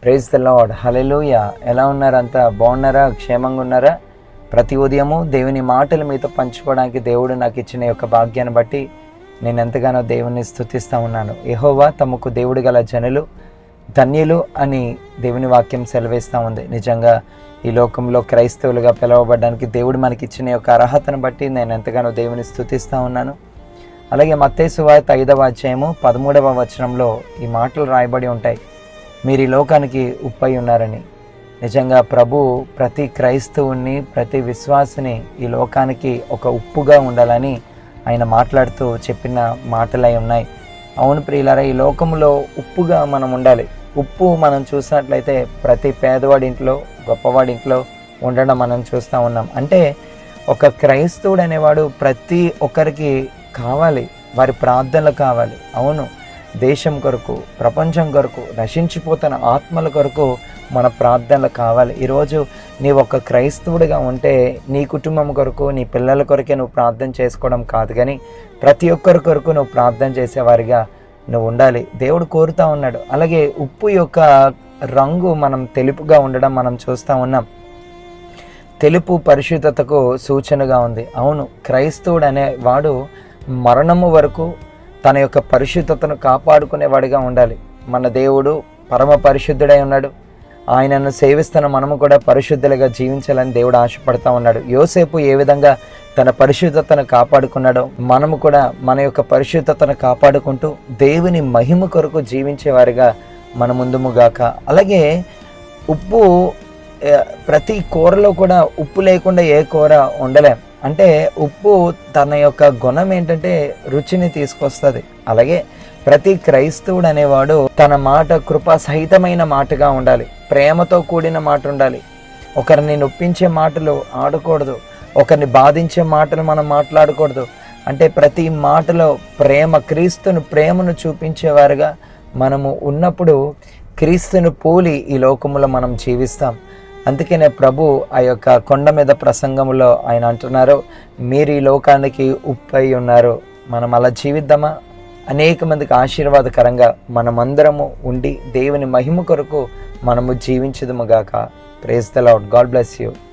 Praise the lord. హల్లెలూయా. ఎలా ఉన్నారు? అంతా బాగున్నారా? క్షేమంగా ఉన్నారా? ప్రతి ఉదయము దేవుని మాటలు మీతో పంచుకోవడానికి దేవుడు నాకు ఇచ్చిన యొక్క భాగ్యాన్ని బట్టి నేను ఎంతగానో దేవుని స్తుతిస్తూ ఉన్నాను. యెహోవా తమకు దేవుడు గల జనులు ధన్యులు అని దేవుని వాక్యం సెలవిస్తూ ఉంది. నిజంగా ఈ లోకంలో క్రైస్తవులుగా పిలువబడడానికి దేవుడు మనకి ఇచ్చిన యొక్క అర్హతను బట్టి నేను ఎంతగానో దేవుని స్తుతిస్తూ ఉన్నాను. అలాగే మత్తయి సువార్త 5వ అధ్యాయము 13వ వచనంలో ఈ మాటలు రాయబడి ఉంటాయి. మీరు ఈ లోకానికి ఉప్పై ఉన్నారని. నిజంగా ప్రభు ప్రతి క్రైస్తవుని, ప్రతి విశ్వాసిని ఈ లోకానికి ఒక ఉప్పుగా ఉండాలని ఆయన మాట్లాడుతూ చెప్పిన మాటలై ఉన్నాయి. అవును ప్రియులారా, ఈ లోకంలో ఉప్పుగా మనం ఉండాలి. ఉప్పు మనం చూసినట్లయితే ప్రతి పేదవాడి ఇంట్లో, గొప్పవాడి ఇంట్లో ఉండడం మనం చూస్తూ ఉన్నాం. అంటే ఒక క్రైస్తవుడు అనేవాడు ప్రతి ఒక్కరికి కావాలి, వారి ప్రార్థనలు కావాలి. అవును, దేశం కొరకు, ప్రపంచం కొరకు, నశించిపోతున్న ఆత్మల కొరకు మన ప్రార్థనలు కావాలి. ఈరోజు నీవు ఒక క్రైస్తవుడిగా ఉంటే నీ కుటుంబం కొరకు, నీ పిల్లల కొరకే నువ్వు ప్రార్థన చేసుకోవడం కాదు, కానీ ప్రతి ఒక్కరి కొరకు నువ్వు ప్రార్థన చేసేవారిగా నువ్వు ఉండాలి. దేవుడు కోరుతూ ఉన్నాడు. అలాగే ఉప్పు యొక్క రంగు మనం తెలుపుగా ఉండడం మనం చూస్తూ ఉన్నాం. తెలుపు పరిశుద్ధతకు సూచనగా ఉంది. అవును, క్రైస్తవుడు అనేవాడు మరణము వరకు తన యొక్క పరిశుద్ధతను కాపాడుకునేవాడిగా ఉండాలి. మన దేవుడు పరమ పరిశుద్ధుడై ఉన్నాడు. ఆయనను సేవిస్తున్న మనము కూడా పరిశుద్ధులుగా జీవించాలని దేవుడు ఆశపడతా ఉన్నాడు. యోసేపు ఏ విధంగా తన పరిశుద్ధతను కాపాడుకున్నాడో మనము కూడా మన యొక్క పరిశుద్ధతను కాపాడుకుంటూ దేవుని మహిమ కొరకు జీవించేవారిగా మన ముందుముగాక. అలాగే ఉప్పు, ప్రతి కూరలో కూడా ఉప్పు లేకుండా ఏ కూర ఉండలేం. అంటే ఉప్పు తన యొక్క గుణం ఏంటంటే రుచిని తీసుకొస్తుంది. అలాగే ప్రతి క్రైస్తవుడు అనేవాడు తన మాట కృపా సహితమైన మాటగా ఉండాలి, ప్రేమతో కూడిన మాట ఉండాలి. ఒకరిని నొప్పించే మాటలు ఆడకూడదు, ఒకరిని బాధించే మాటలు మనం మాట్లాడకూడదు. అంటే ప్రతి మాటలో ప్రేమ, క్రీస్తును ప్రేమను చూపించేవారుగా మనము ఉన్నప్పుడు క్రీస్తును పోలి ఈ లోకములో మనం జీవిస్తాం. అందుకనే ప్రభు ఆ యొక్క కొండ మీద ప్రసంగంలో ఆయన అంటున్నారు, మీరు ఈ లోకానికి ఉప్పై ఉన్నారు. మనం అలా జీవిద్దామా? అనేక మందికి ఆశీర్వాదకరంగా మనమందరము ఉండి దేవుని మహిమ కొరకు మనము జీవించుదుముగాక. Praise the Lord. God bless you.